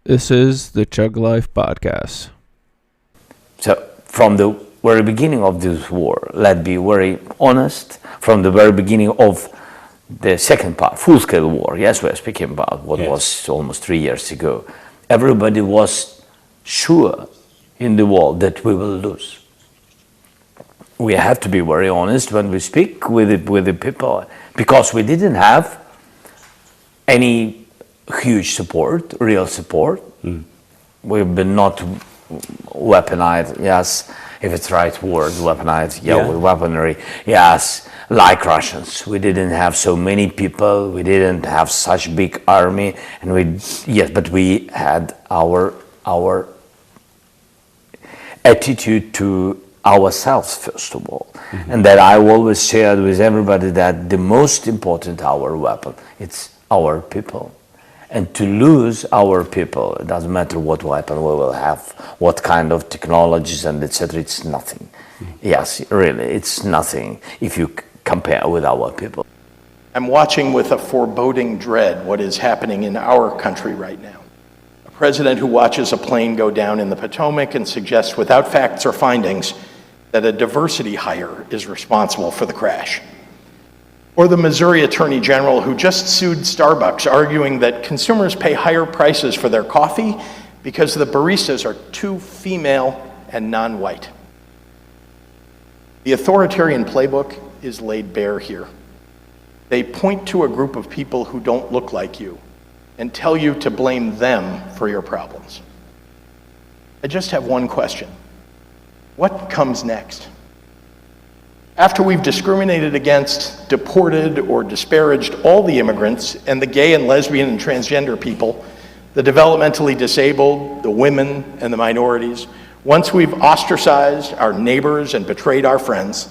This is the Chug Life Podcast. So from the very beginning of this war, let's be very honest, from the very beginning of the second part, full-scale war, yes, we're speaking about what was almost 3 years ago, everybody was sure in the world that we will lose. We have to be very honest when we speak with the people, because we didn't have any huge support, real support. We've been not weaponized, yes, if it's right word, weaponized, with weaponry, yes, like Russians. We didn't have so many people, we didn't have such big army, and but we had our attitude to ourselves, first of all. And that I always shared with everybody that the most important our weapon, it's our people. And to lose our people, it doesn't matter what weapon we will have, what kind of technologies and etc. It's nothing. Yes, really, it's nothing if you compare with our people. I'm watching with a foreboding dread what is happening in our country right now. A president who watches a plane go down in the Potomac and suggests without facts or findings that a diversity hire is responsible for the crash. Or the Missouri Attorney General who just sued Starbucks, arguing that consumers pay higher prices for their coffee because the baristas are too female and non-white. The authoritarian playbook is laid bare here. They point to a group of people who don't look like you and tell you to blame them for your problems. I just have one question. What comes next? After we've discriminated against, deported, or disparaged all the immigrants and the gay and lesbian and transgender people, the developmentally disabled, the women, and the minorities, once we've ostracized our neighbors and betrayed our friends,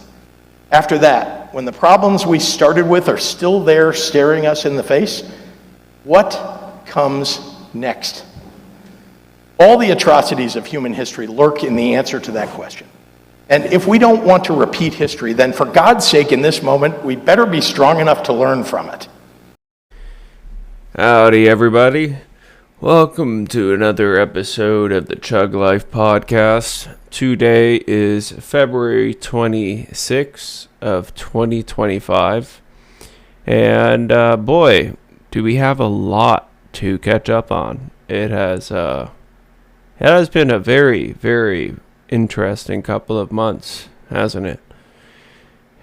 after that, when the problems we started with are still there staring us in the face, what comes next? All the atrocities of human history lurk in the answer to that question. And if we don't want to repeat history, then for God's sake, in this moment, we better be strong enough to learn from it. Howdy, everybody. Welcome to another episode of the Chug Life Podcast. Today is February 26th of 2025. And boy, do we have a lot to catch up on. It has been a very, very interesting couple of months, hasn't it?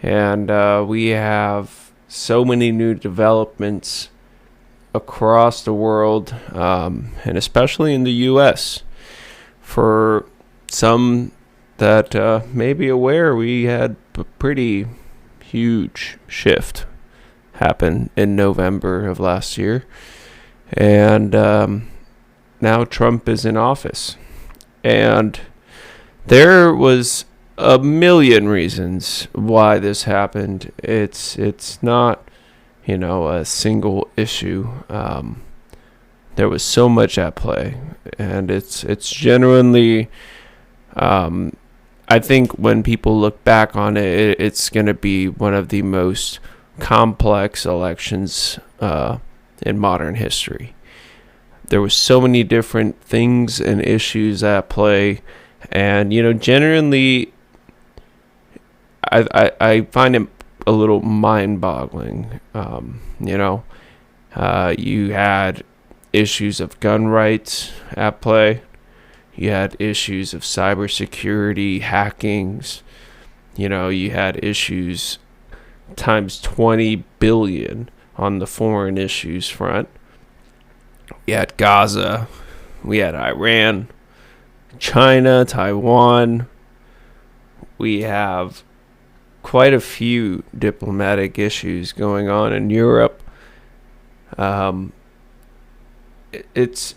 And we have so many new developments across the world, and especially in the U.S. For some that may be aware, we had a pretty huge shift happen in November of last year, and now Trump is in office, and there was a million reasons why this happened. It's not, a single issue. There was so much at play, and it's genuinely, I think when people look back on it, it's going to be one of the most complex elections in modern history. There was so many different things and issues at play. And, generally, I find it a little mind-boggling. You had issues of gun rights at play. You had issues of cybersecurity, hackings. You had issues times 20 billion on the foreign issues front. We had Gaza. We had Iran. China, Taiwan. We have quite a few diplomatic issues going on in Europe. It's,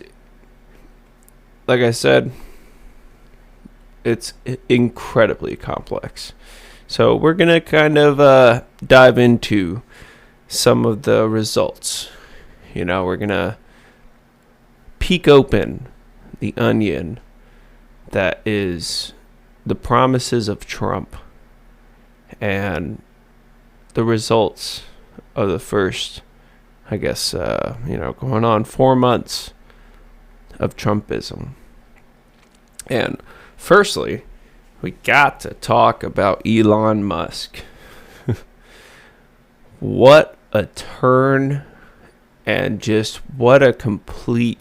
like I said, it's incredibly complex. So we're going to kind of dive into some of the results. We're going to peek open the onion that is the promises of Trump and the results of the first, going on 4 months of Trumpism. And firstly, we got to talk about Elon Musk. What a turn, and just what a complete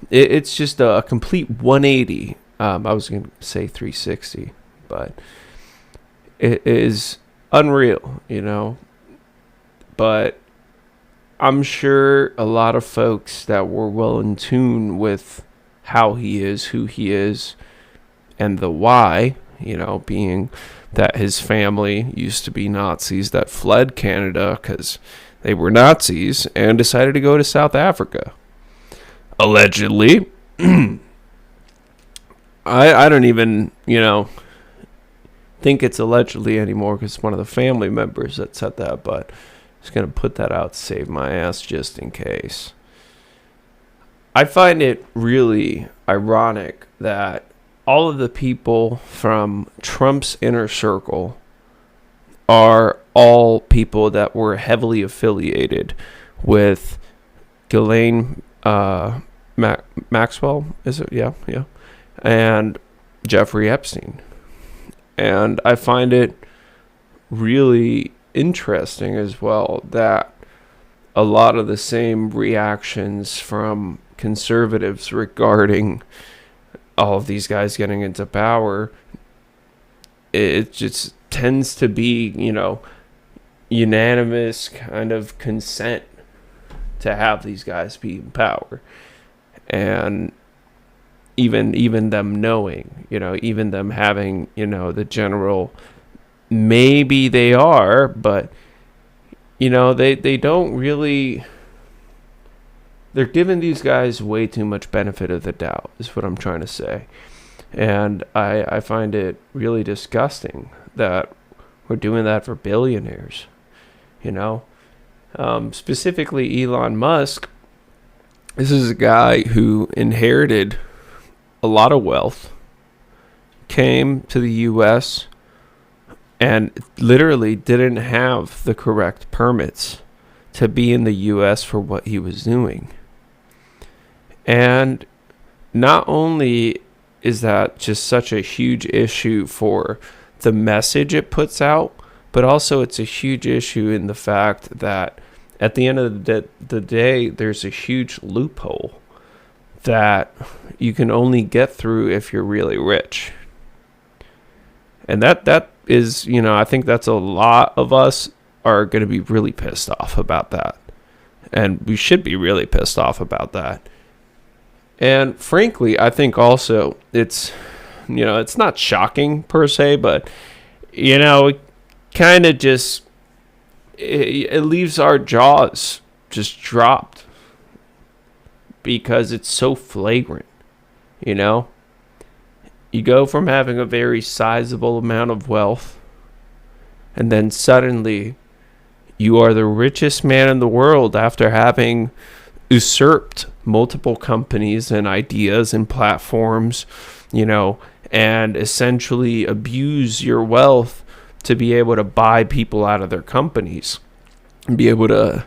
it's just a complete 180. I was going to say 360, but it is unreal, But I'm sure a lot of folks that were well in tune with how he is, who he is, and the why, being that his family used to be Nazis that fled Canada because they were Nazis and decided to go to South Africa. Allegedly. I don't even, think it's allegedly anymore because one of the family members that said that, but I'm just going to put that out to save my ass just in case. I find it really ironic that all of the people from Trump's inner circle are all people that were heavily affiliated with Ghislaine Maxwell, is it? Yeah. And Jeffrey Epstein. And I find it really interesting as well that a lot of the same reactions from conservatives regarding all of these guys getting into power, it just tends to be, unanimous kind of consent to have these guys be in power. And even them knowing, even them having, the general, maybe they are, but, they don't really, they're giving these guys way too much benefit of the doubt, is what I'm trying to say. And I find it really disgusting that we're doing that for billionaires, specifically Elon Musk. This is a guy who inherited a lot of wealth, came to the U.S., and literally didn't have the correct permits to be in the U.S. for what he was doing. And not only is that just such a huge issue for the message it puts out, but also it's a huge issue in the fact that at the end of the day, there's a huge loophole that you can only get through if you're really rich. And that is, I think that's a lot of us are going to be really pissed off about that. And we should be really pissed off about that. And frankly, I think also it's, it's not shocking per se, but, it kind of just, it leaves our jaws just dropped because it's so flagrant, You go from having a very sizable amount of wealth, and then suddenly you are the richest man in the world after having usurped multiple companies and ideas and platforms, and essentially abuse your wealth to be able to buy people out of their companies and be able to,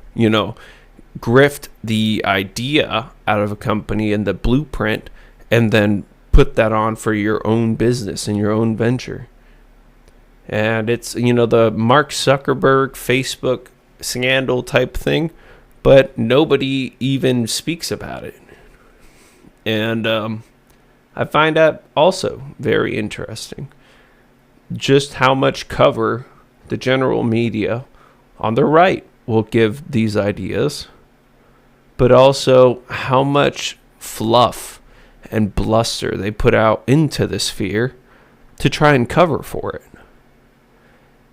grift the idea out of a company and the blueprint and then put that on for your own business and your own venture. And it's, the Mark Zuckerberg Facebook scandal type thing, but nobody even speaks about it. And I find that also very interesting. Just how much cover the general media on the right will give these ideas, but also how much fluff and bluster they put out into the sphere to try and cover for it.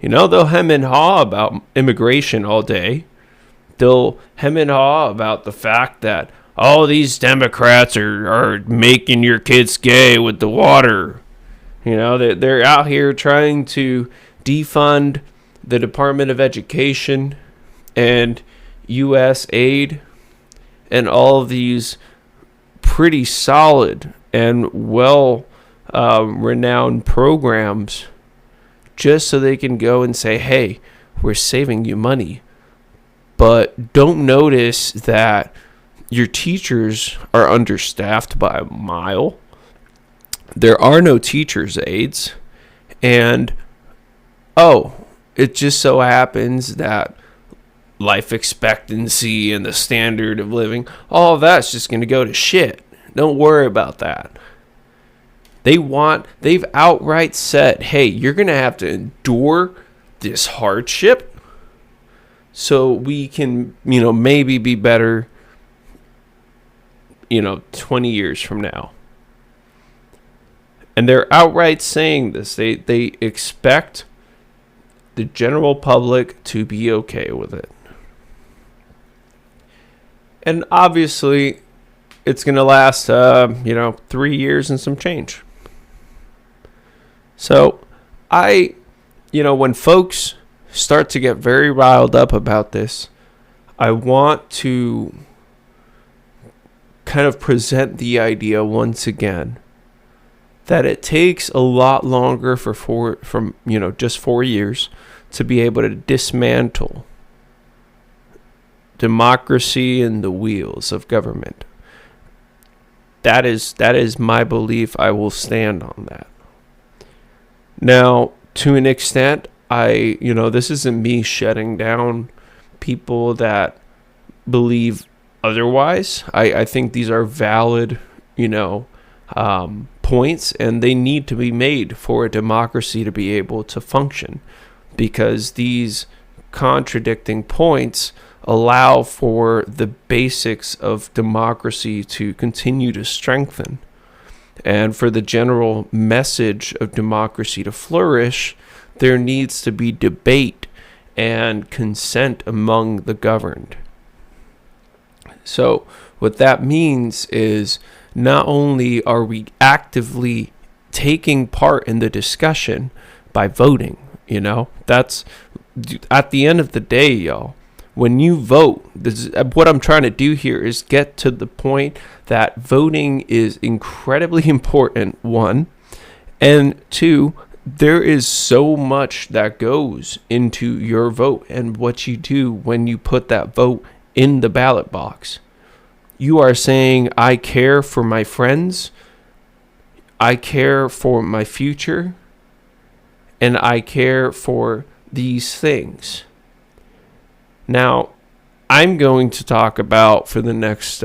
They'll hem and haw about immigration all day. They'll hem and haw about the fact that all these Democrats are making your kids gay with the water. They're out here trying to defund the Department of Education and U.S. aid and all of these pretty solid and well renowned programs just so they can go and say, hey, we're saving you money. But don't notice that Your teachers are understaffed by a mile. There are no teachers' aides. And, it just so happens that life expectancy and the standard of living, all of that's just going to go to shit. Don't worry about that. They've outright said, hey, you're going to have to endure this hardship so we can, maybe be better, 20 years from now. And they're outright saying this. They expect the general public to be okay with it. And obviously, it's going to last, 3 years and some change. So, when folks start to get very riled up about this, I want to kind of present the idea once again that it takes a lot longer from just 4 years to be able to dismantle democracy and the wheels of government. That is my belief. I will stand on that. Now, to an extent, this isn't me shutting down people that believe otherwise. I think these are valid, points, and they need to be made for a democracy to be able to function, because these contradicting points allow for the basics of democracy to continue to strengthen. And for the general message of democracy to flourish, there needs to be debate and consent among the governed. So what that means is not only are we actively taking part in the discussion by voting, that's at the end of the day, y'all. When you vote, what I'm trying to do here is get to the point that voting is incredibly important, one. And two, there is so much that goes into your vote and what you do when you put that vote in the ballot box. You are saying, I care for my friends, I care for my future, and I care for these things. Now, I'm going to talk about, for the next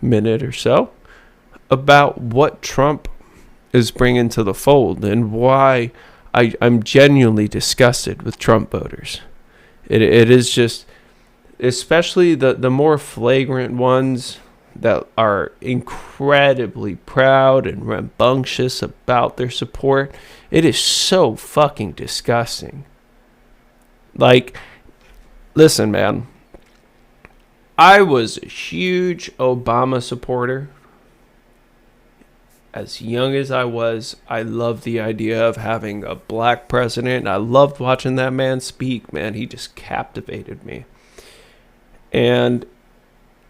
minute or so, about what Trump is bringing to the fold and why I'm genuinely disgusted with Trump voters. It is just, especially the more flagrant ones that are incredibly proud and rambunctious about their support. It is so fucking disgusting. Like, listen, man. I was a huge Obama supporter. As young as I was, I loved the idea of having a black president. I loved watching that man speak, man. He just captivated me. And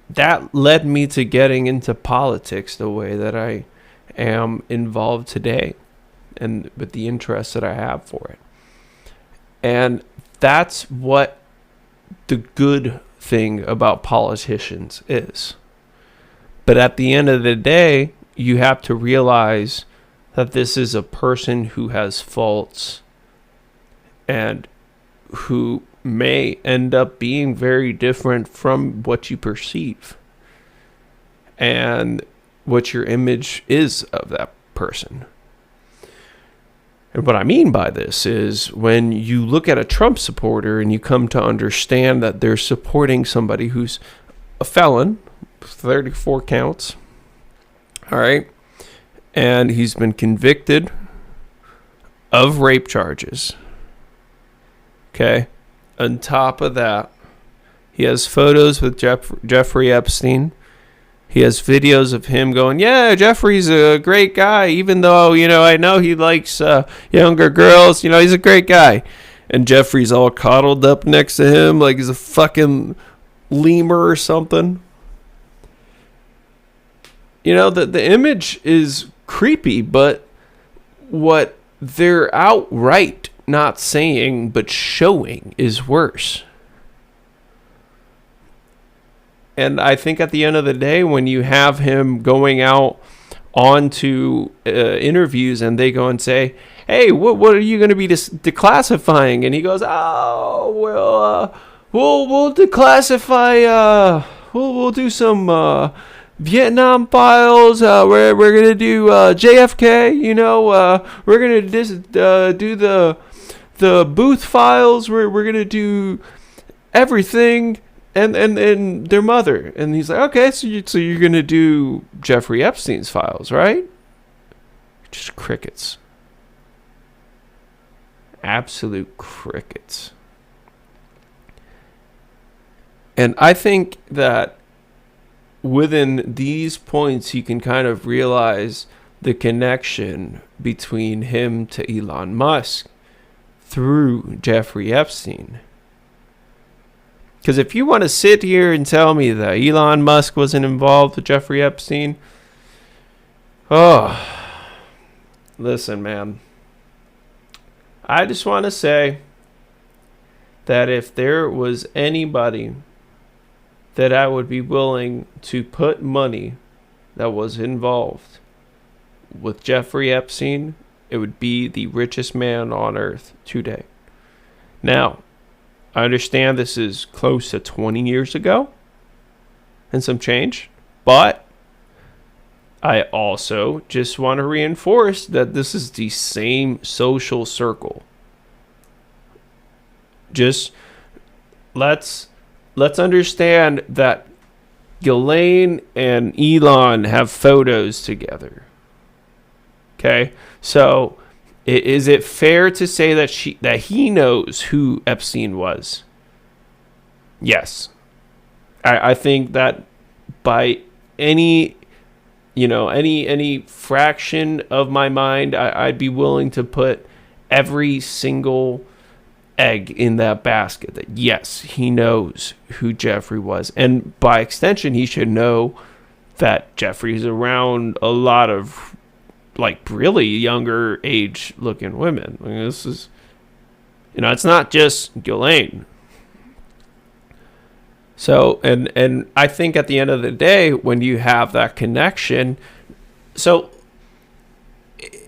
that led me to getting into politics the way that I am involved today, and with the interest that I have for it. And that's what the good thing about politicians is. But at the end of the day, you have to realize that this is a person who has faults and who may end up being very different from what you perceive and what your image is of that person. And what I mean by this is when you look at a Trump supporter and you come to understand that they're supporting somebody who's a felon, 34 counts, all right, and he's been convicted of rape charges, okay? On top of that, he has photos with Jeffrey Epstein. He has videos of him going, yeah, Jeffrey's a great guy, even though, I know he likes younger girls. He's a great guy. And Jeffrey's all coddled up next to him like he's a fucking lemur or something. The image is creepy, but what they're outright not saying but showing is worse. And I think at the end of the day, when you have him going out onto interviews and they go and say, hey, what are you going to be declassifying? And he goes, oh, well, we'll declassify, we'll do some Vietnam files. We're going to do JFK, we're going to do the Booth files. We're going to do everything. And their mother. And he's like, okay, so you're going to do Jeffrey Epstein's files, right? Just crickets. Absolute crickets. And I think that within these points, you can kind of realize the connection between him to Elon Musk through Jeffrey Epstein. Because if you want to sit here and tell me that Elon Musk wasn't involved with Jeffrey Epstein, listen, man. I just want to say that if there was anybody that I would be willing to put money that was involved with Jeffrey Epstein, it would be the richest man on earth today. Now, I understand this is close to 20 years ago and some change, but I also just want to reinforce that this is the same social circle. Just let's understand that Ghislaine and Elon have photos together. Okay? So is it fair to say that he knows who Epstein was? Yes. I think that by any fraction of my mind, I'd be willing to put every single egg in that basket that yes, he knows who Jeffrey was. And by extension, he should know that Jeffrey's around a lot of like really younger age looking women. I mean, this is, it's not just Ghislaine. So, and I think at the end of the day, when you have that connection, so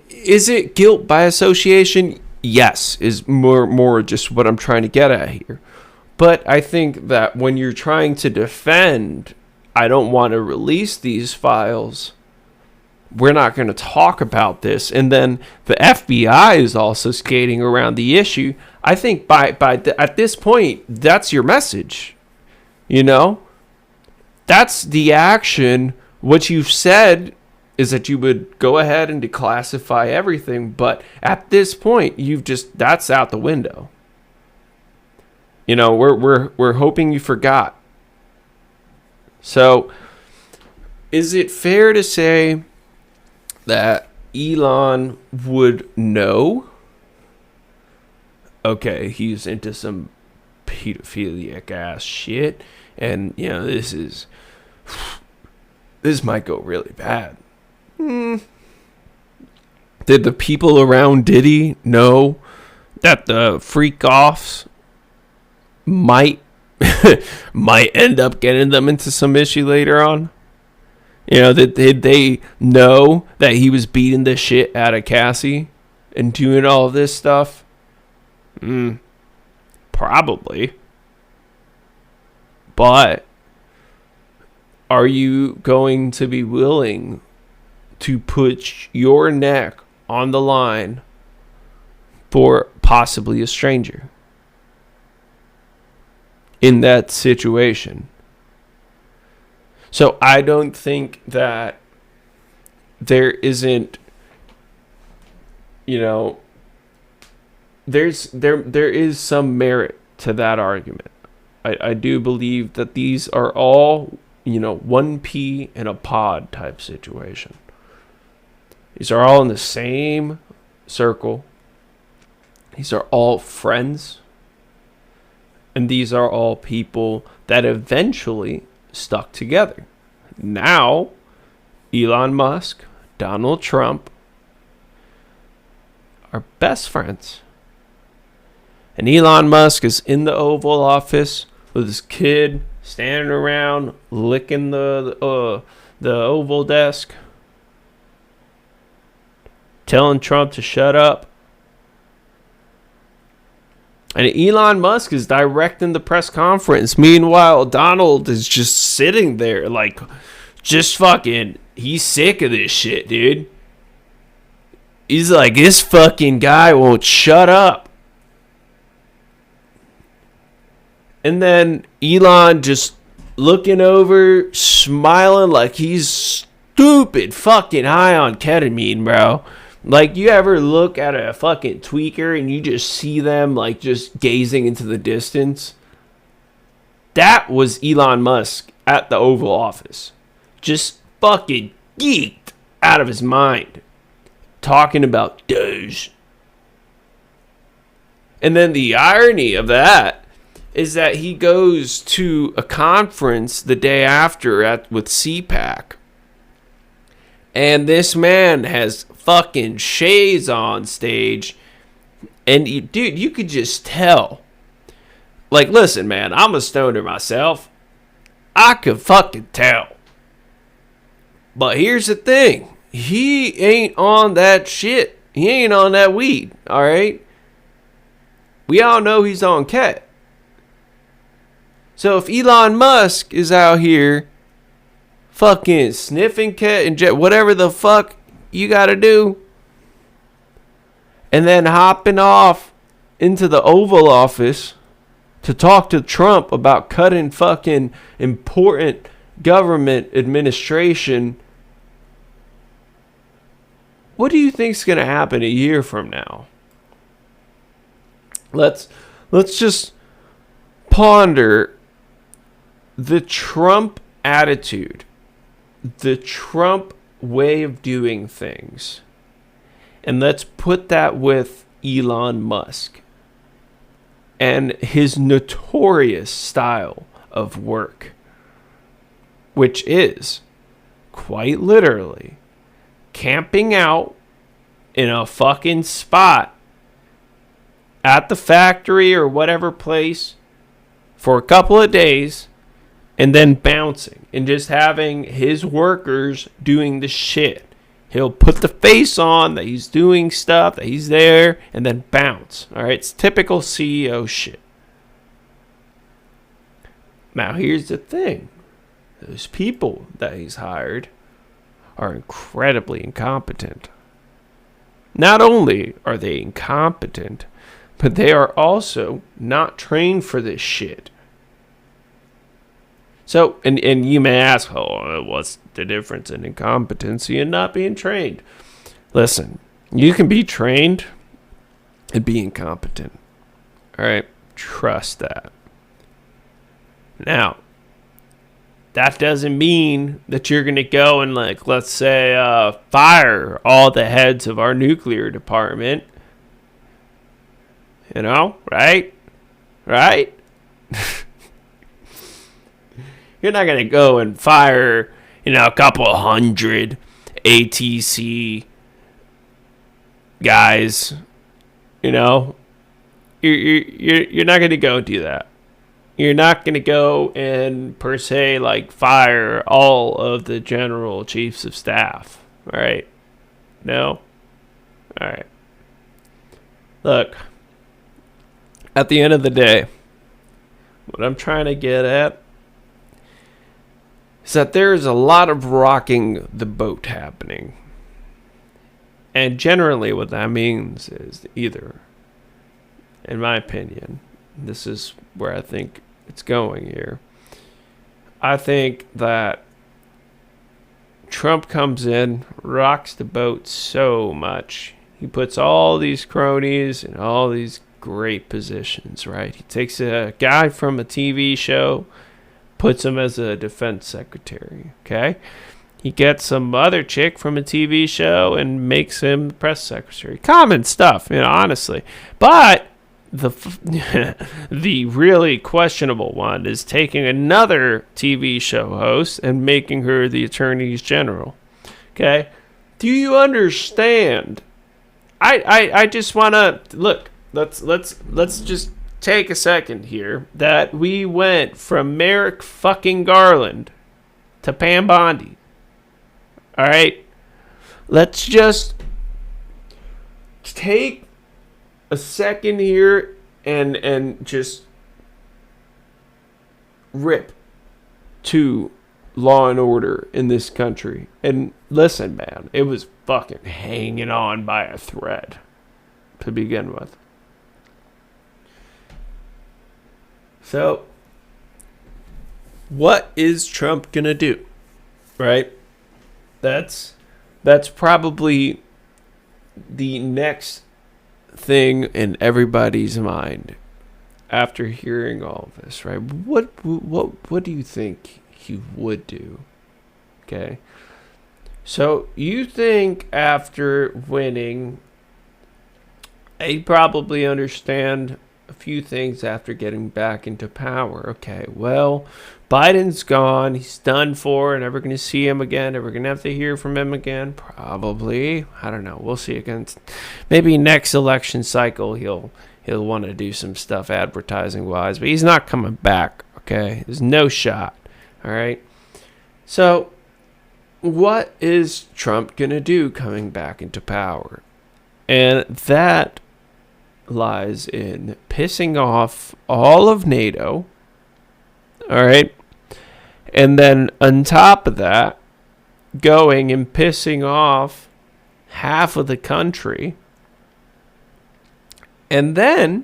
is it guilt by association? Yes, is more just what I'm trying to get at here. But I think that when you're trying to defend, I don't want to release these files, we're not going to talk about this, and then the FBI is also skating around the issue. I think at this point, that's your message. That's the action. What you've said is that you would go ahead and declassify everything, but at this point, that's out the window. We're hoping you forgot. So, is it fair to say that Elon would know? Okay, he's into some pedophilic ass shit, and this might go really bad. Did the people around Diddy know that the freak offs might end up getting them into some issue later on? Did they know that he was beating the shit out of Cassie and doing all this stuff? Probably. But are you going to be willing to put your neck on the line for possibly a stranger in that situation? So I don't think that there isn't, there is some merit to that argument. I do believe that these are all, one pea in a pod type situation. These are all in the same circle. These are all friends. And these are all people that eventually stuck together. Now, Elon Musk, Donald Trump are best friends. And Elon Musk is in the Oval Office with his kid standing around licking the Oval desk, telling Trump to shut up. And Elon Musk is directing the press conference. Meanwhile, Donald is just sitting there like, just fucking, he's sick of this shit, dude. He's like, this fucking guy won't shut up. And then Elon just looking over, smiling like he's stupid fucking high on ketamine, bro. Like, you ever look at a fucking tweaker and you just see them, like, just gazing into the distance? That was Elon Musk at the Oval Office. Just fucking geeked out of his mind. Talking about Doge. And then the irony of that is that he goes to a conference the day after with CPAC. And this man has fucking shades on stage. And dude, you could just tell. Like, listen, man, I'm a stoner myself. I could fucking tell. But here's the thing. He ain't on that shit. He ain't on that weed, alright? We all know he's on ket. So if Elon Musk is out here fucking sniffing ket and jet, whatever the fuck you gotta do, and then hopping off into the Oval Office to talk to Trump about cutting fucking important government administration, what do you think's gonna happen a year from now? Let's just ponder the Trump attitude, the Trump way of doing things, and let's put that with Elon Musk and his notorious style of work, which is quite literally camping out in a fucking spot at the factory or whatever place for a couple of days and then bouncing and just having his workers doing the shit. He'll put the face on that he's doing stuff, that he's there, and then bounce. All right, it's typical CEO shit. Now, here's the thing. Those people that he's hired are incredibly incompetent. Not only are they incompetent, but they are also not trained for this shit. So, and you may ask, oh, what's the difference in incompetency and not being trained? Listen, you can be trained and be incompetent. All right? Trust that. Now, that doesn't mean that you're going to go and, like, let's say, fire all the heads of our nuclear department. You know, right? Right? You're not going to go and fire, a couple of hundred ATC guys. You're not going to go do that. You're not going to go and, per se, like, fire all of the general chiefs of staff. All right? No? All right. Look, at the end of the day, what I'm trying to get at is that there is a lot of rocking the boat happening. And generally what that means is either, in my opinion, this is where I think it's going here. I think that Trump comes in, rocks the boat so much. He puts all these cronies in all these great positions, right? He takes a guy from a TV show, puts him as a defense secretary, okay? He gets some other chick from a TV show and makes him the press secretary. Common stuff, honestly. But the really questionable one is taking another TV show host and making her the attorney general, okay? Do you understand? I just want to look. Let's just take a second here that we went from Merrick fucking Garland to Pam Bondi. All right? Let's just take a second here and just rip to law and order in this country. And listen, man, it was fucking hanging on by a thread to begin with. So, what is Trump gonna do? Right? That's probably the next thing in everybody's mind after hearing all of this, right? What do you think he would do? Okay. So you think after winning, he'd probably understand a few things after getting back into power. Okay, well, Biden's gone. He's done for. Never going to see him again. Never going to have to hear from him again. Probably. I don't know. We'll see again. Maybe next election cycle he'll want to do some stuff advertising wise, but he's not coming back. Okay, there's no shot. All right. So, what is Trump going to do coming back into power? And that lies in pissing off all of NATO. All right. And then on top of that, going and pissing off half of the country. And then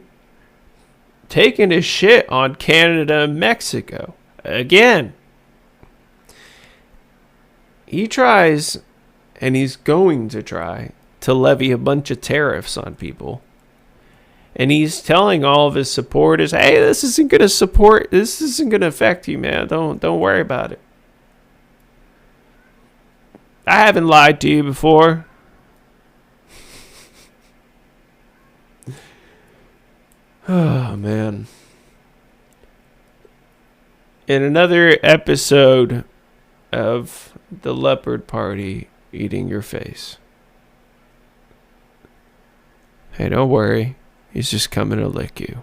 taking a shit on Canada and Mexico. Again. He tries, and he's going to try, to levy a bunch of tariffs on people. And he's telling all of his supporters, hey, this isn't going to affect you, man. Don't worry about it. I haven't lied to you before. Oh, man. In another episode of the Leopard Party eating your face. Hey, don't worry. He's just coming to lick you.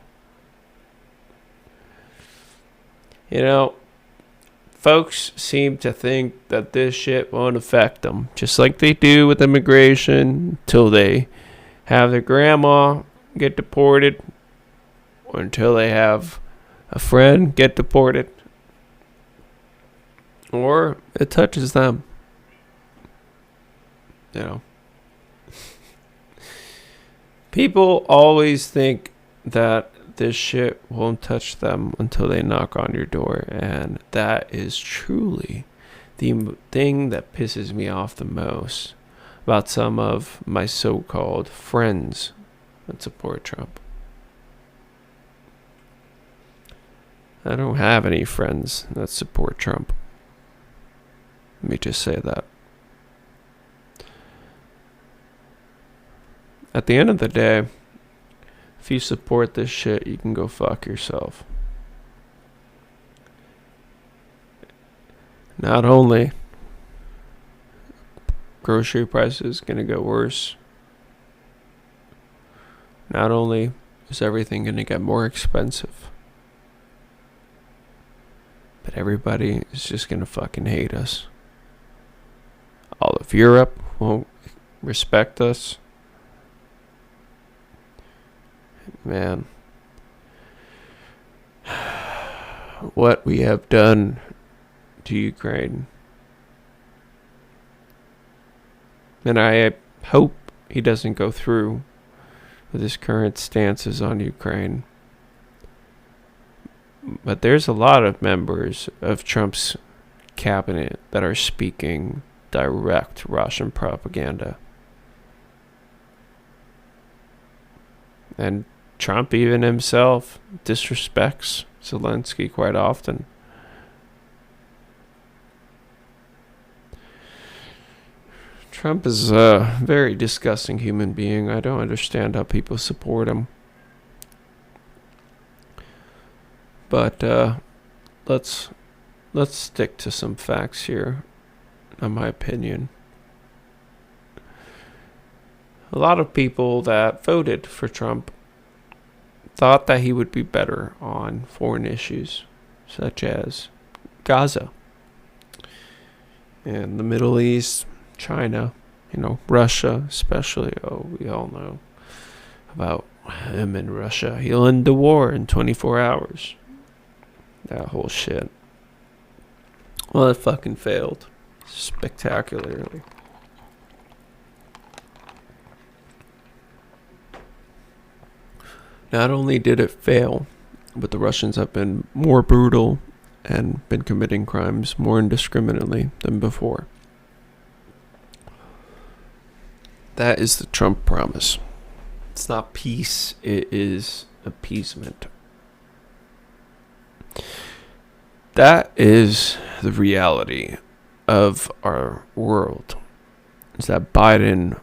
You know, folks seem to think that this shit won't affect them, just like they do with immigration, until they have their grandma get deported, or until they have a friend get deported, or it touches them. You know. People always think that this shit won't touch them until they knock on your door. And that is truly the thing that pisses me off the most about some of my so-called friends that support Trump. I don't have any friends that support Trump. Let me just say that. At the end of the day, if you support this shit, you can go fuck yourself. Not only grocery prices going to get worse, not only is everything going to get more expensive, but everybody is just going to fucking hate us. All of Europe won't respect us. Man, what we have done to Ukraine. And I hope he doesn't go through with his current stances on Ukraine. But there's a lot of members of Trump's cabinet that are speaking direct Russian propaganda. And Trump even himself disrespects Zelensky quite often. Trump is a very disgusting human being. I don't understand how people support him. But let's stick to some facts here, in my opinion. A lot of people that voted for Trump thought that he would be better on foreign issues such as Gaza and the Middle East, China, Russia especially. Oh, we all know about him in Russia. He'll end the war in 24 hours. That whole shit. Well, it fucking failed spectacularly. Not only did it fail, but the Russians have been more brutal and been committing crimes more indiscriminately than before. That is the Trump promise. It's not peace, it is appeasement. That is the reality of our world. Is that Biden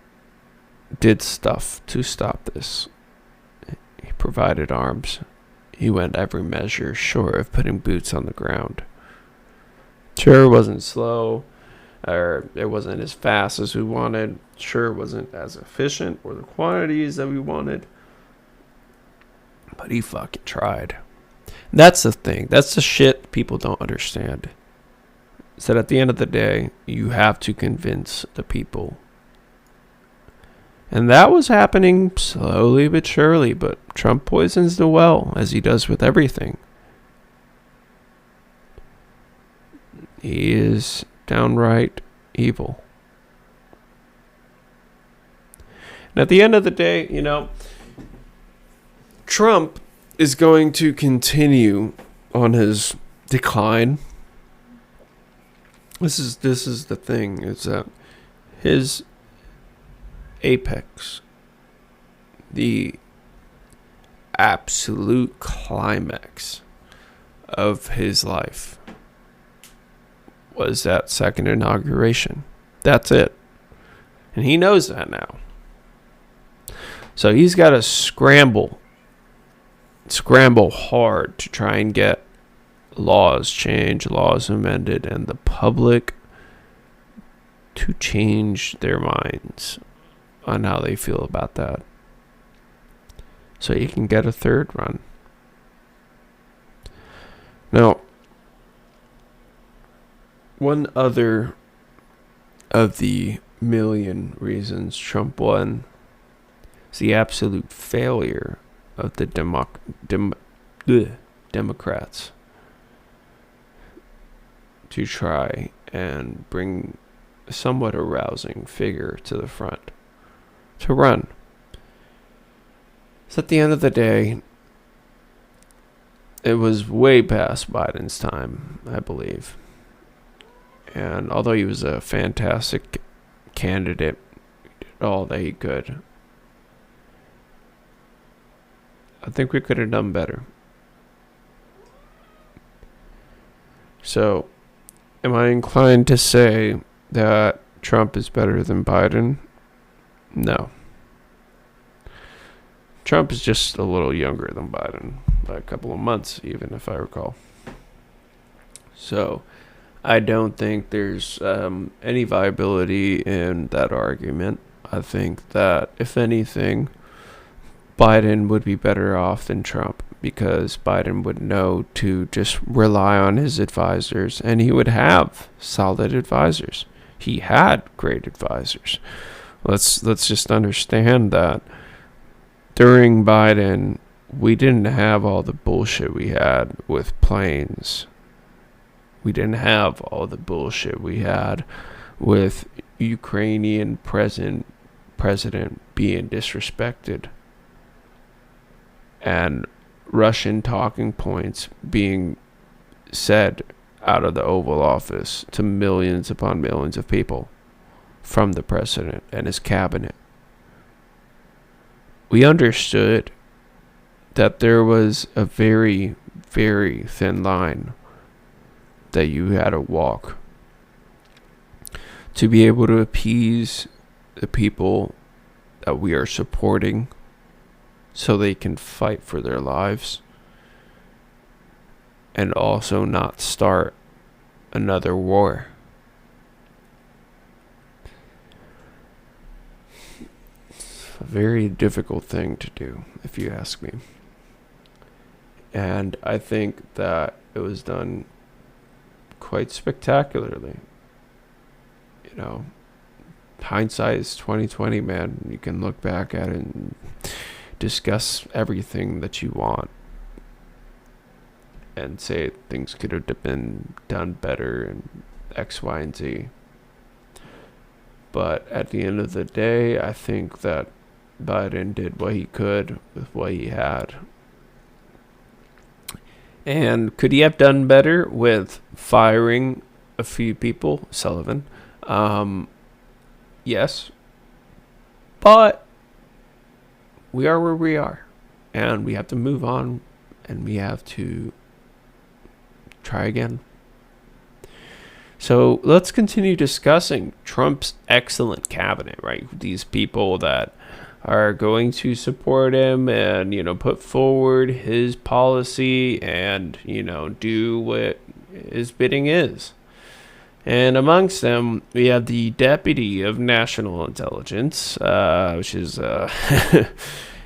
did stuff to stop this. He provided arms. He went every measure short of putting boots on the ground. Sure, it wasn't slow, or it wasn't as fast as we wanted. Sure, it wasn't as efficient or the quantities that we wanted. But he fucking tried. And that's the thing. That's the shit people don't understand. Is that at the end of the day, you have to convince the people. And that was happening slowly but surely, but Trump poisons the well, as he does with everything. He is downright evil. And at the end of the day, Trump is going to continue on his decline. This is the thing, is that his apex, the absolute climax of his life, was that second inauguration. That's it. And he knows that now. So he's got to scramble hard to try and get laws changed, laws amended, and the public to change their minds on how they feel about that, so you can get a third run. Now, one other of the million reasons Trump won is the absolute failure of the Democrats to try and bring a somewhat arousing figure to the front to run. So at the end of the day, it was way past Biden's time, I believe. And although he was a fantastic candidate, he did all that he could, I think we could have done better. So, am I inclined to say that Trump is better than Biden? No. Trump is just a little younger than Biden, by a couple of months, even, if I recall. So, I don't think there's any viability in that argument. I think that, if anything, Biden would be better off than Trump, because Biden would know to just rely on his advisors, and he would have solid advisors. He had great advisors. Let's just understand that during Biden, we didn't have all the bullshit we had with planes. We didn't have all the bullshit we had with Ukrainian president being disrespected and Russian talking points being said out of the Oval Office to millions upon millions of people from the president and his cabinet. We understood that there was a very, very thin line that you had to walk to be able to appease the people that we are supporting so they can fight for their lives, and also not start another war. It's a very difficult thing to do, if you ask me. And I think that it was done quite spectacularly. You know, hindsight is 2020, man. You can look back at it and discuss everything that you want and say things could have been done better and X, Y, and Z. But at the end of the day, I think that Biden did what he could with what he had. And could he have done better with firing a few people? Sullivan. Yes. But we are where we are. And we have to move on. And we have to try again. So let's continue discussing Trump's excellent cabinet, right? These people that are going to support him and, put forward his policy and, do what his bidding is. And amongst them, we have the Deputy of National Intelligence, which is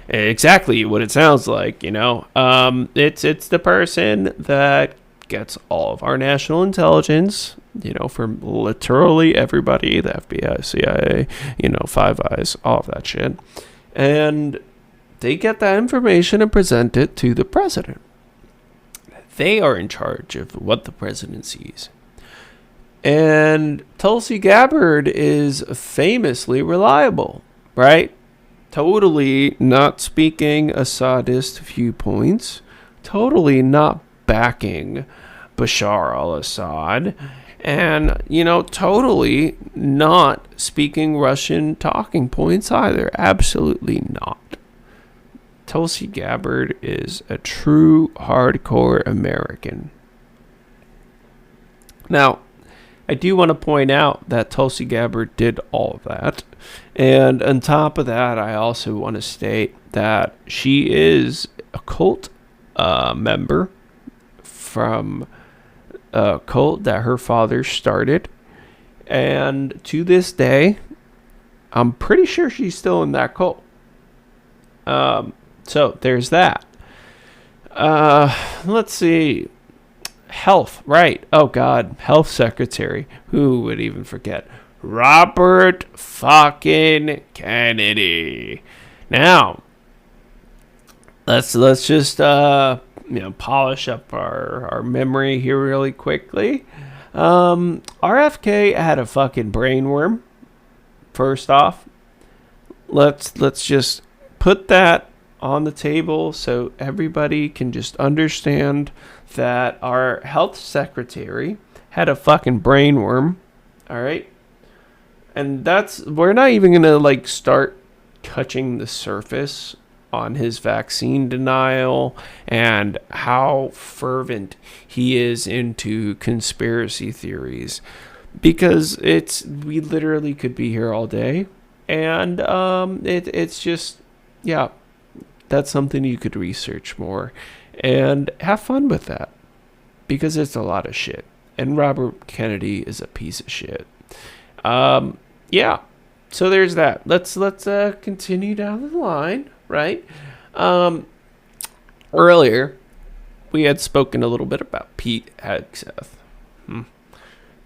exactly what it sounds like, It's the person that gets all of our national intelligence, from literally everybody, the FBI, CIA, Five Eyes, all of that shit. And they get that information and present it to the president. They are in charge of what the president sees. And Tulsi Gabbard is famously reliable, right? Totally not speaking Assadist viewpoints, totally not backing Bashar al-Assad, and, totally not speaking Russian talking points either. Absolutely not. Tulsi Gabbard is a true hardcore American. Now, I do want to point out that Tulsi Gabbard did all of that. And on top of that, I also want to state that she is a cult member from a cult that her father started. And to this day, I'm pretty sure she's still in that cult. So there's that. Let's see. Health, right. Oh, God. Health Secretary. Who would even forget? Robert fucking Kennedy. Now, let's just polish up our memory here really quickly. RFK had a fucking brainworm. First off, let's just put that on the table so everybody can just understand that our health secretary had a fucking brainworm. All right. And we're not even going to start touching the surface on his vaccine denial and how fervent he is into conspiracy theories, because we literally could be here all day. And it's just, yeah, that's something you could research more and have fun with that, because it's a lot of shit. And Robert Kennedy is a piece of shit. Yeah. So there's that. Let's continue down the line, right? Earlier, we had spoken a little bit about Pete Hegseth.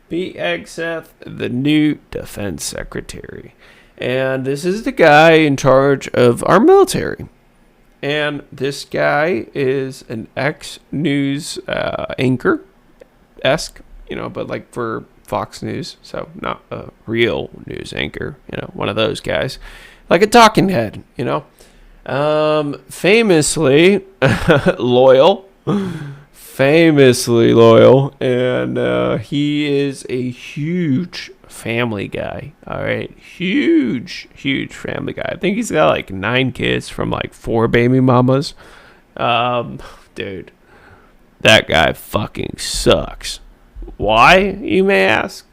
Pete Hegseth, the new defense secretary. And this is the guy in charge of our military. And this guy is an ex-news anchor-esque, but for Fox News, so not a real news anchor, one of those guys, like a talking head, famously loyal, and he is a huge family guy. All right, huge family guy. I think he's got 9 kids from 4 baby mamas. Dude, that guy fucking sucks. Why, you may ask?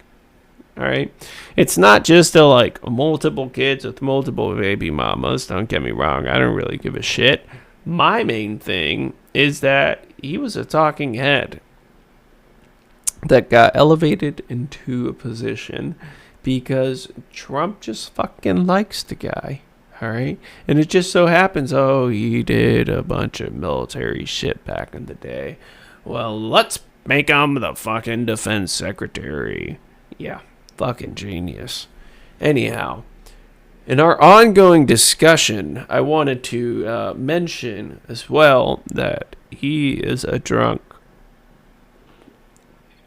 All right. It's not just multiple kids with multiple baby mamas. Don't get me wrong. I don't really give a shit. My main thing is that he was a talking head that got elevated into a position because Trump just fucking likes the guy. All right. And it just so happens, oh, he did a bunch of military shit back in the day. Well, let's make him the fucking defense secretary. Yeah, fucking genius. Anyhow, in our ongoing discussion, I wanted to mention as well that he is a drunk.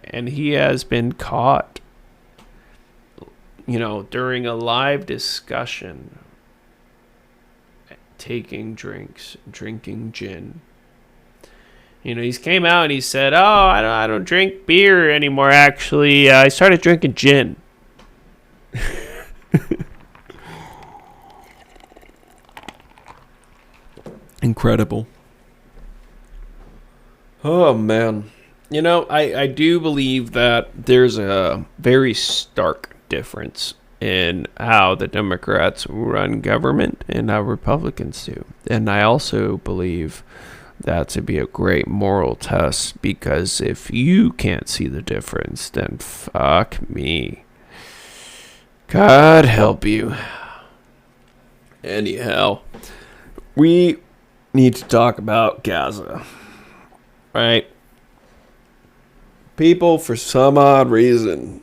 And he has been caught, during a live discussion, taking drinks, drinking gin. He's came out and he said, "Oh, I don't drink beer anymore. Actually, I started drinking gin." Incredible. Oh man, I do believe that there's a very stark difference in how the Democrats run government and how Republicans do. And I also believe that to be a great moral test, because if you can't see the difference, then fuck me. God help you. Anyhow, we need to talk about Gaza, right? People, for some odd reason,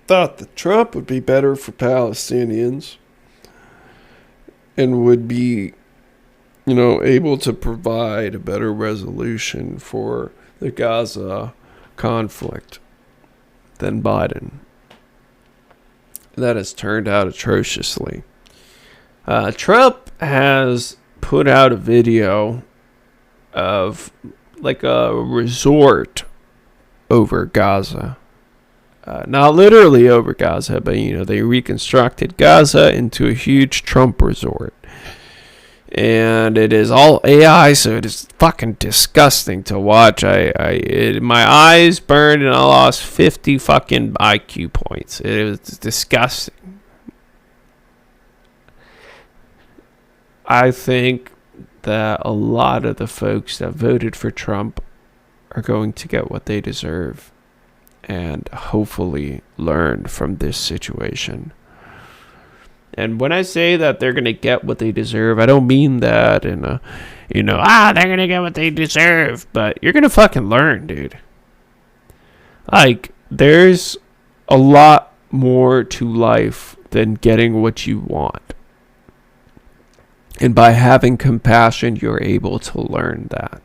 thought that Trump would be better for Palestinians and would be, able to provide a better resolution for the Gaza conflict than Biden. That has turned out atrociously. Trump has put out a video of like a resort over Gaza. Not literally over Gaza, but, they reconstructed Gaza into a huge Trump resort. And it is all AI, so it is fucking disgusting to watch. My eyes burned and I lost 50 fucking IQ points. It was disgusting. I think that a lot of the folks that voted for Trump are going to get what they deserve and hopefully learn from this situation. And when I say that they're going to get what they deserve, I don't mean that in a, they're going to get what they deserve, but you're going to fucking learn, dude. Like, there's a lot more to life than getting what you want. And by having compassion, you're able to learn that.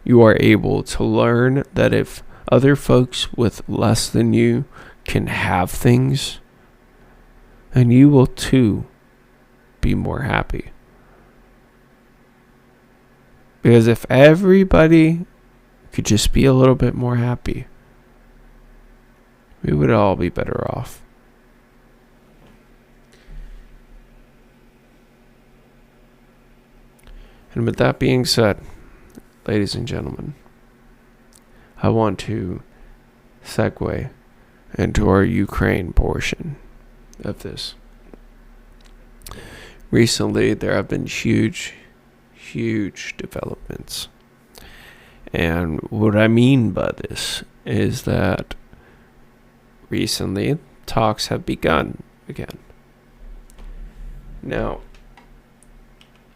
You are able to learn that if other folks with less than you can have things, and you will too be more happy. Because if everybody could just be a little bit more happy, we would all be better off. And with that being said, ladies and gentlemen, I want to segue into our Ukraine portion of this. Recently, there have been huge developments. And what I mean by this is that recently, talks have begun again. Now,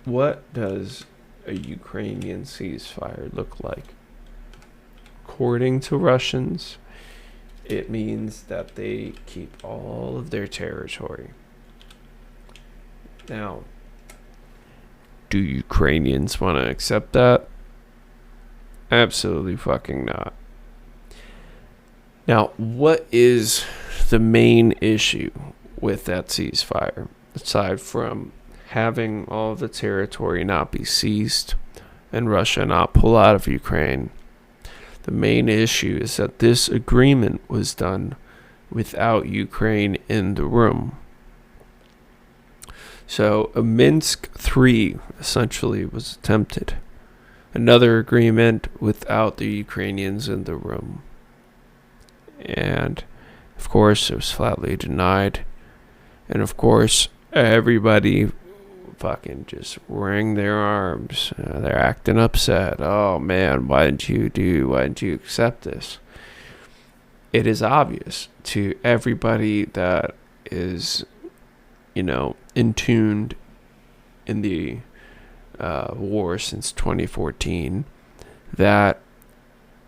what does a Ukrainian ceasefire look like? According to Russians, it means that they keep all of their territory. Now, do Ukrainians want to accept that? Absolutely fucking not. Now, what is the main issue with that ceasefire? Aside from having all of the territory not be seized and Russia not pull out of Ukraine, the main issue is that this agreement was done without Ukraine in the room. So a Minsk III essentially was attempted. Another agreement without the Ukrainians in the room. And of course it was flatly denied. And of course everybody fucking just wring their arms. They're acting upset. Oh man, why didn't you accept this? It is obvious to everybody that is entombed in the war since 2014, that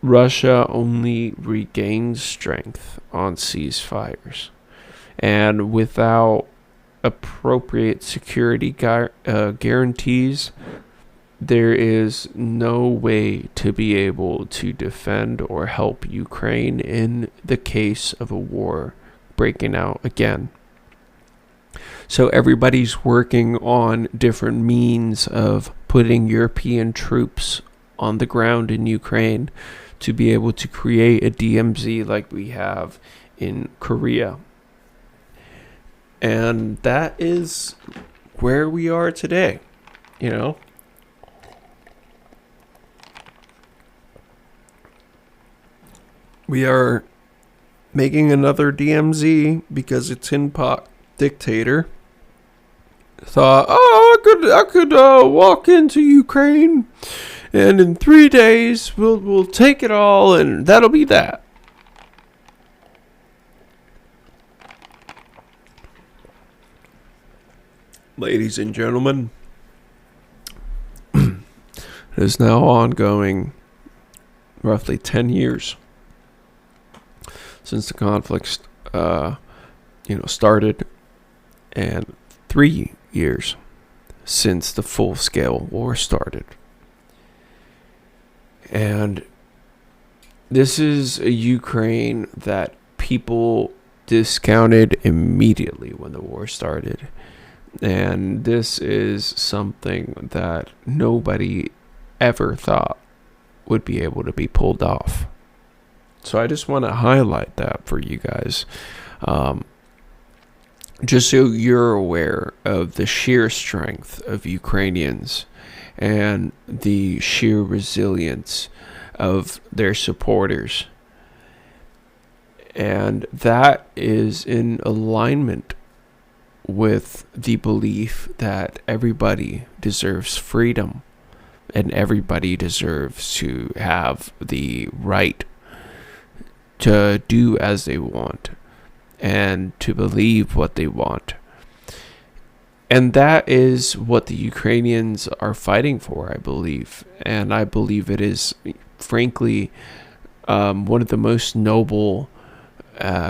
Russia only regains strength on ceasefires. And without appropriate security guarantees, there is no way to be able to defend or help Ukraine in the case of a war breaking out again. So everybody's working on different means of putting European troops on the ground in Ukraine to be able to create a DMZ like we have in Korea. And that is where we are today, We are making another DMZ because a tin pot dictator thought, I could walk into Ukraine, and in 3 days we'll take it all, and that'll be that. Ladies and gentlemen, it is now ongoing roughly 10 years since the conflict started, and 3 years since the full-scale war started. And this is a Ukraine that people discounted immediately when the war started. And this is something that nobody ever thought would be able to be pulled off. So I just want to highlight that for you guys. Just so you're aware of the sheer strength of Ukrainians and the sheer resilience of their supporters. And that is in alignment with the belief that everybody deserves freedom and everybody deserves to have the right to do as they want and to believe what they want. And that is what the Ukrainians are fighting for, I believe. And I believe it is, frankly, one of the most noble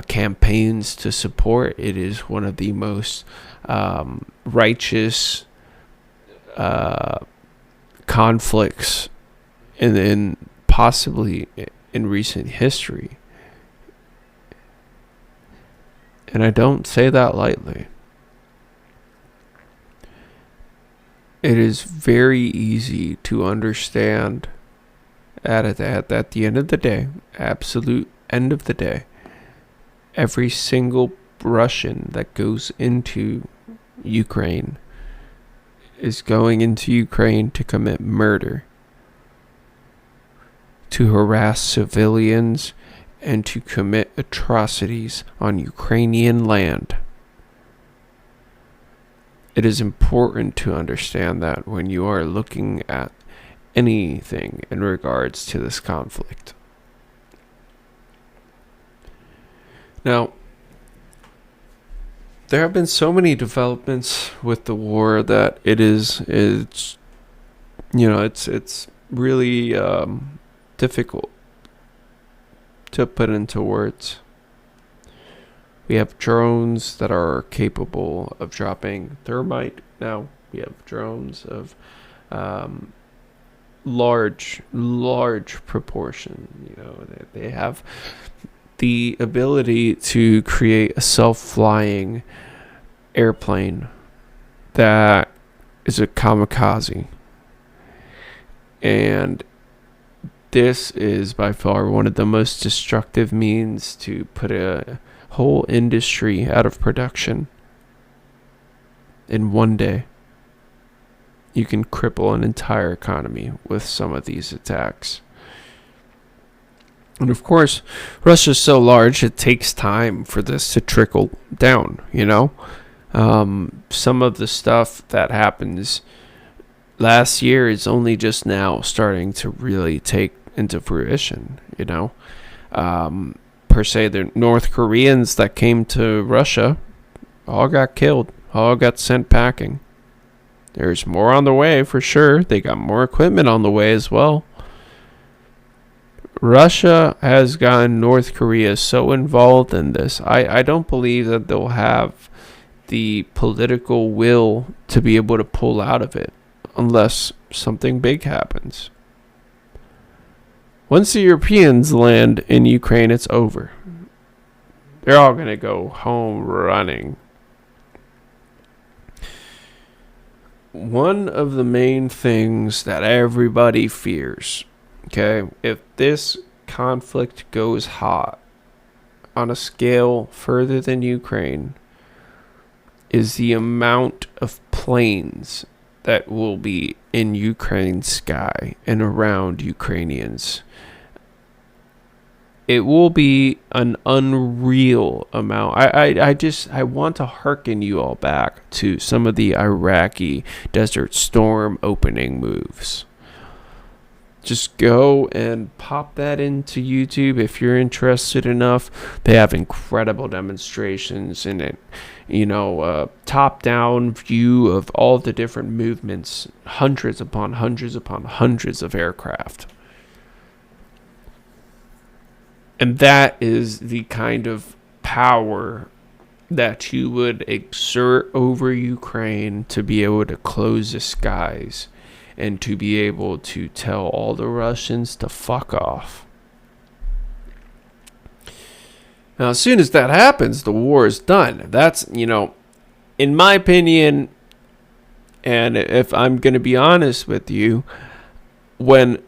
campaigns to support. It is one of the most righteous conflicts in possibly in recent history. And I don't say that lightly. It is very easy to understand at the end of the day, absolute end of the day, every single Russian that goes into Ukraine is going into Ukraine to commit murder, to harass civilians, and to commit atrocities on Ukrainian land. It is important to understand that when you are looking at anything in regards to this conflict. Now, there have been so many developments with the war that it's really difficult to put into words. We have drones that are capable of dropping thermite now. We have drones of large proportion. They have the ability to create a self-flying airplane that is a kamikaze. And this is by far one of the most destructive means to put a whole industry out of production. In one day, you can cripple an entire economy with some of these attacks. And of course, Russia's so large, it takes time for this to trickle down, Some of the stuff that happens last year is only just now starting to really take into fruition, Per se, the North Koreans that came to Russia all got killed. all got sent packing. There's more on the way for sure. They got more equipment on the way as well. Russia has gotten North Korea so involved in this. I don't believe that they'll have the political will to be able to pull out of it unless something big happens. Once the Europeans land in Ukraine, it's over. They're all going to go home running. One of the main things that everybody fears, okay, if this conflict goes hot on a scale further than Ukraine, is the amount of planes that will be in Ukraine's sky and around Ukrainians. It will be an unreal amount. I want to hearken you all back to some of the Iraqi Desert Storm opening moves. Just go and pop that into YouTube if you're interested enough. They have incredible demonstrations and it, top-down view of all the different movements, hundreds upon hundreds upon hundreds of aircraft. And that is the kind of power that you would exert over Ukraine to be able to close the skies and to be able to tell all the Russians to fuck off. Now, as soon as that happens, the war is done. That's, in my opinion, and if I'm going to be honest with you, when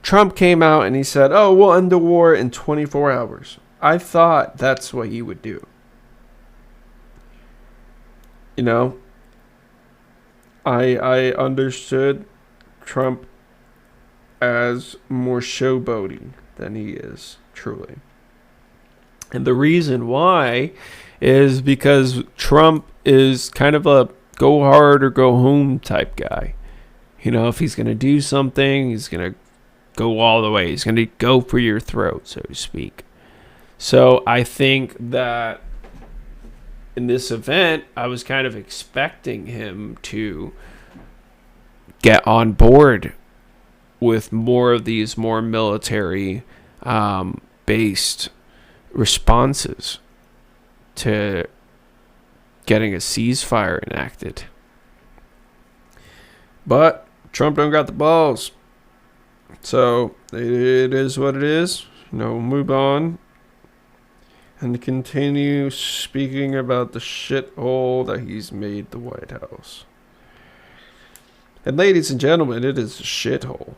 Trump came out and he said, "Oh, we'll end the war in 24 hours." I thought that's what he would do. I understood Trump as more showboating than he is, truly. And the reason why is because Trump is kind of a go hard or go home type guy. If he's going to do something, he's going to go all the way. He's going to go for your throat, so to speak. So I think that in this event, I was kind of expecting him to get on board with more of these more military based responses to getting a ceasefire enacted. But Trump don't got the balls. So it is what it is. We'll move on and continue speaking about the shithole that he's made the White House. And ladies and gentlemen, it is a shithole.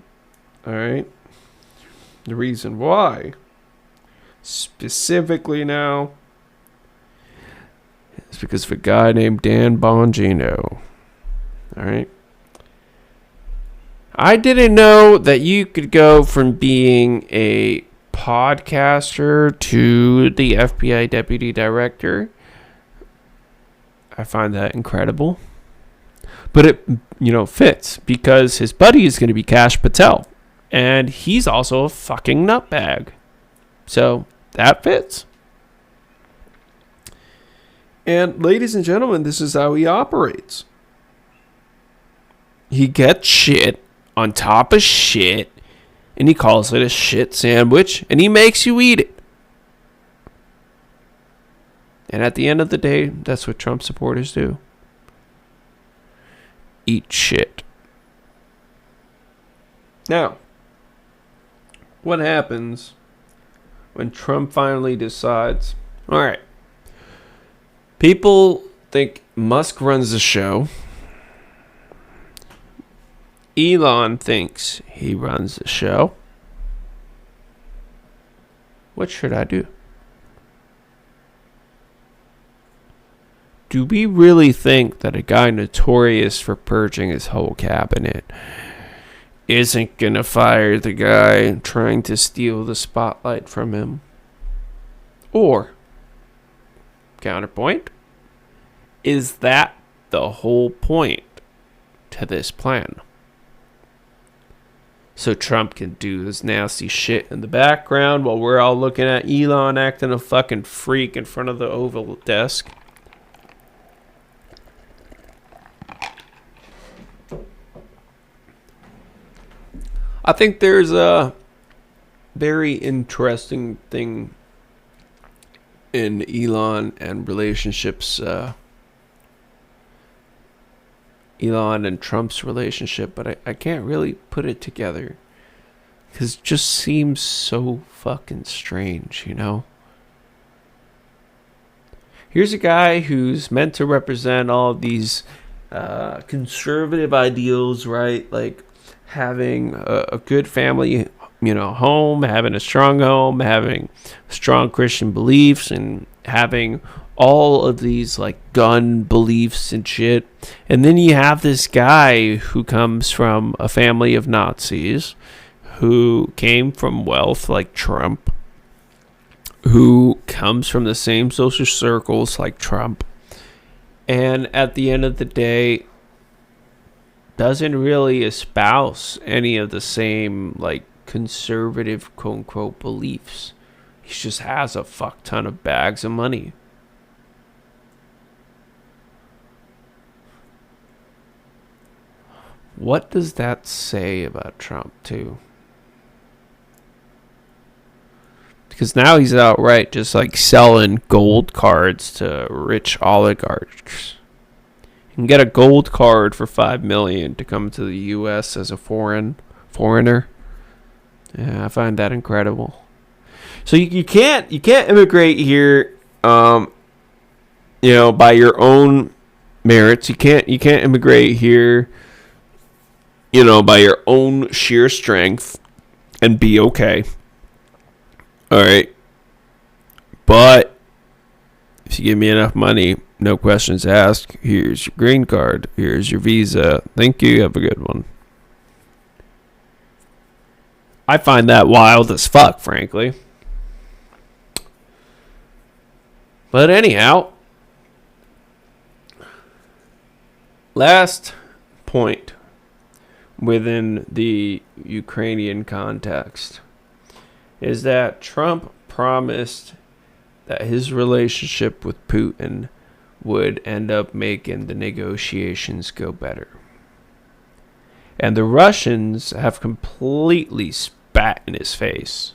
Alright? The reason why, specifically now, is because of a guy named Dan Bongino. Alright? I didn't know that you could go from being a podcaster to the FBI deputy director. I find that incredible. But it, fits because his buddy is going to be Kash Patel. And he's also a fucking nutbag. So that fits. And ladies and gentlemen, this is how he operates. He gets shit on top of shit, and he calls it a shit sandwich, and he makes you eat it. And at the end of the day, that's what Trump supporters do. Eat shit. Now, what happens when Trump finally decides, all right, people think Musk runs the show. Elon thinks he runs the show. What should I do? Do we really think that a guy notorious for purging his whole cabinet isn't going to fire the guy trying to steal the spotlight from him? Or, counterpoint, is that the whole point to this plan? So Trump can do this nasty shit in the background while we're all looking at Elon acting a fucking freak in front of the Oval desk. I think there's a very interesting thing in Elon and relationships. Elon and Trump's relationship, but I can't really put it together. Because it just seems so fucking strange, you know? Here's a guy who's meant to represent all of these conservative ideals, right? Like having a good family, home, having a strong home, having strong Christian beliefs, and having all of these like gun beliefs and shit. And then you have this guy who comes from a family of Nazis, who came from wealth like Trump, who comes from the same social circles like Trump, and at the end of the day doesn't really espouse any of the same like conservative quote unquote beliefs. He just has a fuck ton of bags of money. What does that say about Trump too? Because now he's outright just like selling gold cards to rich oligarchs. You can get a gold card for $5 million to come to the U.S. as a foreigner. Yeah, I find that incredible. So you can't immigrate here, by your own merits. You can't immigrate here, by your own sheer strength and be okay. All right. But if you give me enough money, no questions asked, here's your green card, here's your visa. Thank you. Have a good one. I find that wild as fuck, frankly. But anyhow, last point within the Ukrainian context is that Trump promised that his relationship with Putin would end up making the negotiations go better. And the Russians have completely spat in his face.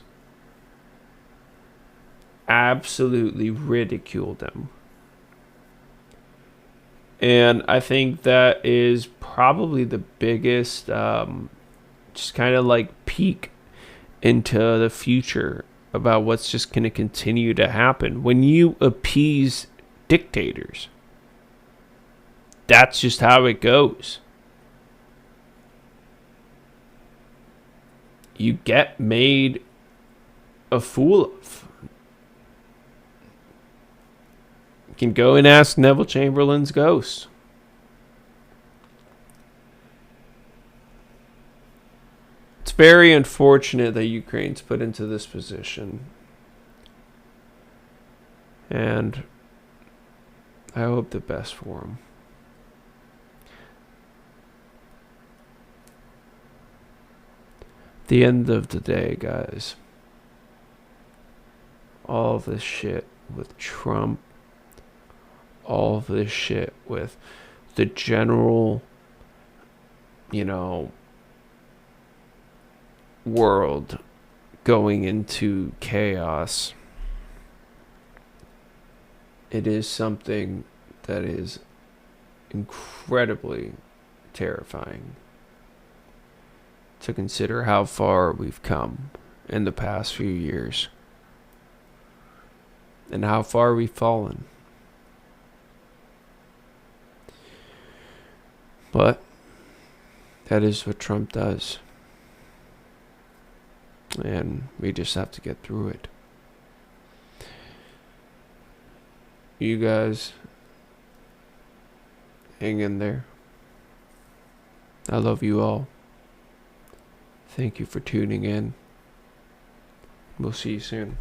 Absolutely ridiculed him. And I think that is probably the biggest, just kind of like peek into the future about what's just going to continue to happen. When you appease dictators, that's just how it goes. You get made a fool of. You can go and ask Neville Chamberlain's ghost. It's very unfortunate that Ukraine's put into this position. And I hope the best for them. At the end of the day, guys, all of this shit with Trump, all of this shit with the general, world going into chaos, it is something that is incredibly terrifying to consider how far we've come in the past few years and how far we've fallen. But that is what Trump does. And we just have to get through it. You guys, hang in there. I love you all. Thank you for tuning in. We'll see you soon.